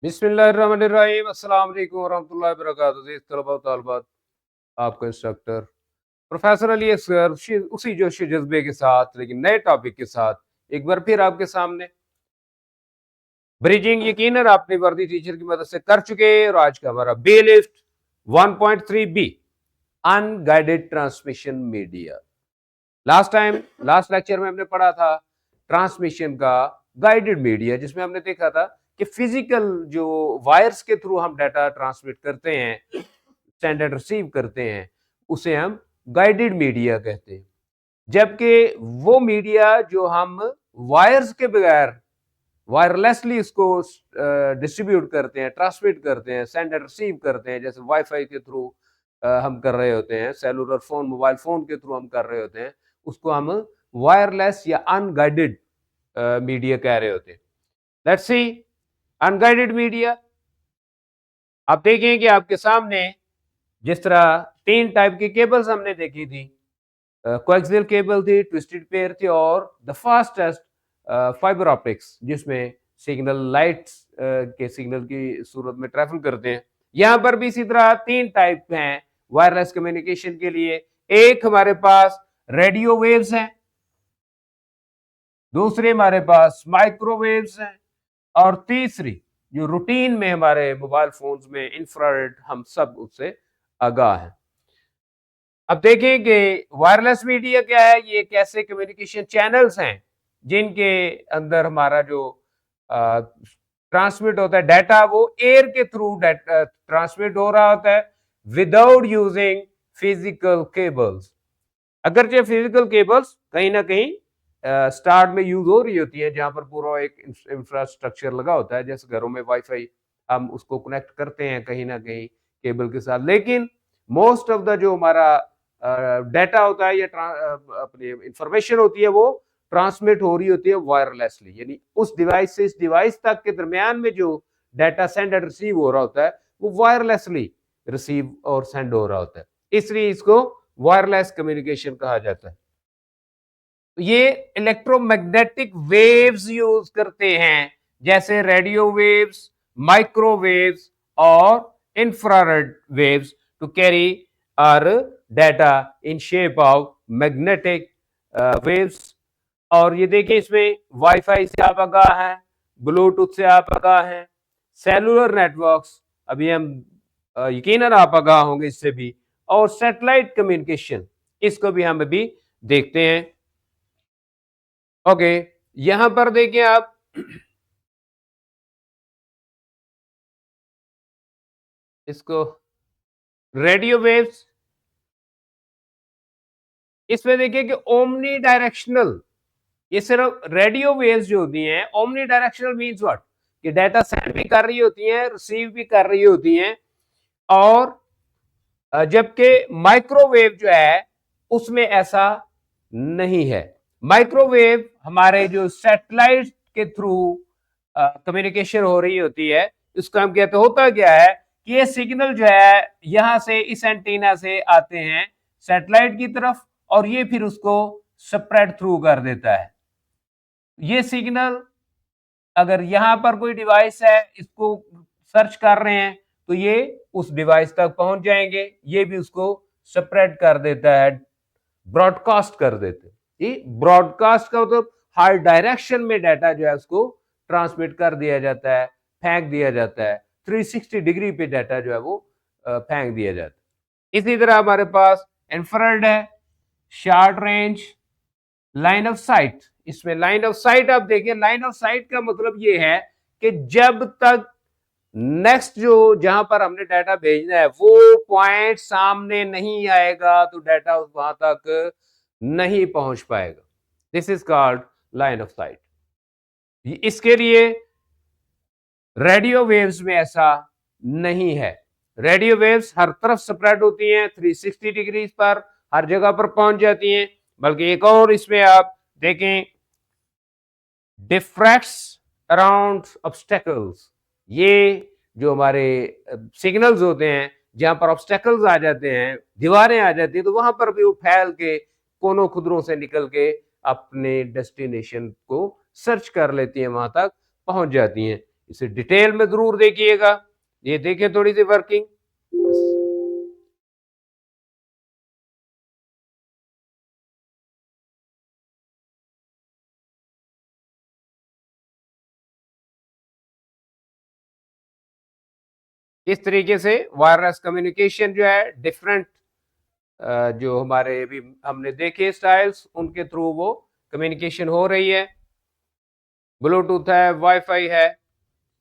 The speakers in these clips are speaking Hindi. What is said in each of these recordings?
बिस्मिल्लाहिर्रहमानिर्रहीम अस्सलाम वालेकुम वरहमतुल्लाहि वबरकातुहू। जी तलबा व तालिबात, आपका इंस्ट्रक्टर प्रोफेसर अली असगर उसी जोश जज्बे के साथ लेकिन नए टॉपिक के साथ एक बार फिर आपके सामने। ब्रिजिंग यकीनन आपने वर्दी टीचर की मदद से कर चुके हैं और आज का हमारा बी लिफ्ट 1.3 B unguided transmission media. Last lecture में हमने पढ़ा था ट्रांसमिशन का गाइडेड मीडिया, जिसमें हमने देखा था कि फिजिकल जो वायर्स के थ्रू हम डाटा ट्रांसमिट करते हैं, स्टैंडर्ड रिसीव करते हैं, उसे हम गाइडेड मीडिया कहते हैं। जबकि वो मीडिया जो हम वायर्स के बगैर वायरलेसली इसको डिस्ट्रीब्यूट करते हैं, ट्रांसमिट करते हैं, सेंड एंड रिसीव करते हैं, जैसे वाईफाई के थ्रू हम कर रहे होते हैं, सेलुलर फोन, मोबाइल फोन के थ्रू हम कर रहे होते हैं, उसको हम वायरलेस या अनगाइडेड मीडिया कह रहे होते हैं। Let's see unguided media. आप देखें कि आपके सामने जिस तरह तीन टाइप की केबल्स हमने देखी थी, कोएक्सियल केबल थी, ट्विस्टेड पेयर थी और द फास्टेस्ट फाइबर ऑप्टिक्स, जिसमें सिग्नल लाइट्स के सिग्नल की सूरत में ट्रैवल करते हैं। यहां पर भी इसी तरह तीन टाइप हैं वायरलेस कम्युनिकेशन के लिए। एक हमारे पास रेडियो वेव्स हैं, दूसरे हमारे पास माइक्रोवेव्स हैं और तीसरी जो रूटीन में हमारे मोबाइल फोन्स में इंफ्रारेड, हम सब उससे आगाह हैं। अब देखें कि वायरलेस मीडिया क्या है। ये एक ऐसे कम्युनिकेशन चैनल्स हैं जिनके अंदर हमारा जो ट्रांसमिट होता है डाटा, वो एयर के थ्रू ट्रांसमिट हो रहा होता है विदाउट यूजिंग फिजिकल केबल्स। अगरचे फिजिकल केबल्स कहीं ना कहीं स्टार्ट में यूज हो रही होती है, जहां पर पूरा एक इंफ्रास्ट्रक्चर लगा होता है, जैसे घरों में वाईफाई हम उसको कनेक्ट करते हैं कहीं ना कहीं केबल के साथ। लेकिन मोस्ट ऑफ द जो हमारा डाटा होता है या अपनी इंफॉर्मेशन होती है, वो ट्रांसमिट हो रही होती है वायरलेसली, यानी उस डिवाइस से इस डिवाइस तक के दरमियान में जो डाटा सेंड एंड रिसीव हो रहा होता है, वो वायरलेसली रिसीव और सेंड हो रहा होता है, इसलिए इसको वायरलेस कम्युनिकेशन कहा जाता है। ये इलेक्ट्रोमैग्नेटिक वेव्स यूज करते हैं, जैसे रेडियो वेव्स, माइक्रोवेव्स और infrared waves to carry our data in shape of magnetic waves. और ये देखिए, इसमें वाईफाई से आप आगाह हैं, ब्लूटूथ से आप आगाह हैं, सेलुलर नेटवर्क्स अभी हम यकीनन आप आगाह होंगे इससे भी, और सैटेलाइट कम्युनिकेशन, इसको भी हम अभी देखते हैं। ओके, यहां पर देखिए आप इसको रेडियो वेव्स, इसमें देखिए कि ओमनी डायरेक्शनल, ये सिर्फ रेडियो वेव्स जो होती हैं, ओमनी डायरेक्शनल मींस व्हाट, कि डाटा सेंड भी कर रही होती हैं, रिसीव भी कर रही होती हैं। और जबकि माइक्रोवेव जो है उसमें ऐसा नहीं है। माइक्रोवेव हमारे जो सैटेलाइट के थ्रू कम्युनिकेशन हो रही होती है, उसका हम कहते, होता क्या है कि ये सिग्नल जो है यहां से इस एंटीना से आते हैं सैटेलाइट की तरफ, और ये फिर उसको स्प्रेड थ्रू कर देता है। ये सिग्नल अगर यहां पर कोई डिवाइस है, इसको सर्च कर रहे हैं, तो ये उस डिवाइस तक पहुंच जाएंगे, ये भी उसको स्प्रेड कर देता है, ब्रॉडकास्ट कर देते हैं। ये ब्रॉडकास्ट का मतलब हर डायरेक्शन में डाटा जो है उसको ट्रांसमिट कर दिया जाता है, फेंक दिया जाता है, 360 डिग्री पे डाटा जो है वो फेंक दिया जाता है। इसी तरह हमारे पास इंफ्रारेड है, short range, line of site. इसमें लाइन ऑफ साइट आप देखिए, लाइन ऑफ साइट का मतलब ये है कि जब तक नेक्स्ट जो जहां पर हमने डाटा भेजना है वो पॉइंट सामने नहीं आएगा, तो डाटा वहां तक नहीं पहुंच पाएगा। This is called line of site. इसके लिए रेडियो वेव्स में ऐसा नहीं है। रेडियो वेव्स हर तरफ स्प्रेड होती हैं, 360 डिग्री पर हर जगह पर पहुंच जाती हैं। बल्कि एक और इसमें आप देखें, डिफ्रैक्ट्स अराउंड ऑब्स्टेकल्स, ये जो हमारे सिग्नल्स होते हैं, जहां पर ऑब्स्टेकल्स आ जाते हैं, दीवारें आ जाती हैं, तो वहां पर भी वो फैल के कोनों खुदरों से निकल के अपने डेस्टिनेशन को सर्च कर लेती हैं, वहां तक पहुंच जाती हैं। इसे डिटेल में जरूर देखिएगा। ये देखिए थोड़ी सी वर्किंग। इस तरीके से वायरलेस कम्युनिकेशन जो है डिफरेंट जो हमारे अभी हमने देखे स्टाइल्स, उनके थ्रू वो कम्युनिकेशन हो रही है। ब्लूटूथ है, वाईफाई है,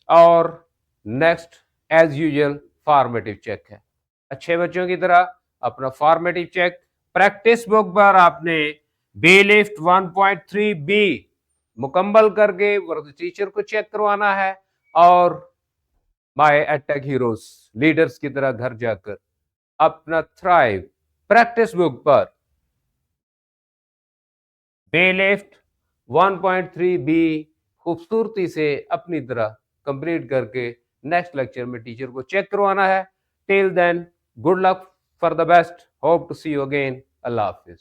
और next as usual formative check है। अच्छे बच्चों की तरह अपना फॉर्मेटिव चेक प्रैक्टिस बुक पर आपने बेलिफ्ट 1.3 बी मुकम्मल करके वर्द टीचर को चेक करवाना है, और माय एडटेक हीरोज लीडर्स की तरह घर जाकर अपना थ्राइव प्रैक्टिस बुक पर बेलिफ्ट 1.3 बी खूबसूरती से अपनी तरह कंप्लीट करके नेक्स्ट लेक्चर में टीचर को चेक करवाना है। Till then good luck for the best, hope to see you again. अल्लाह हाफिज।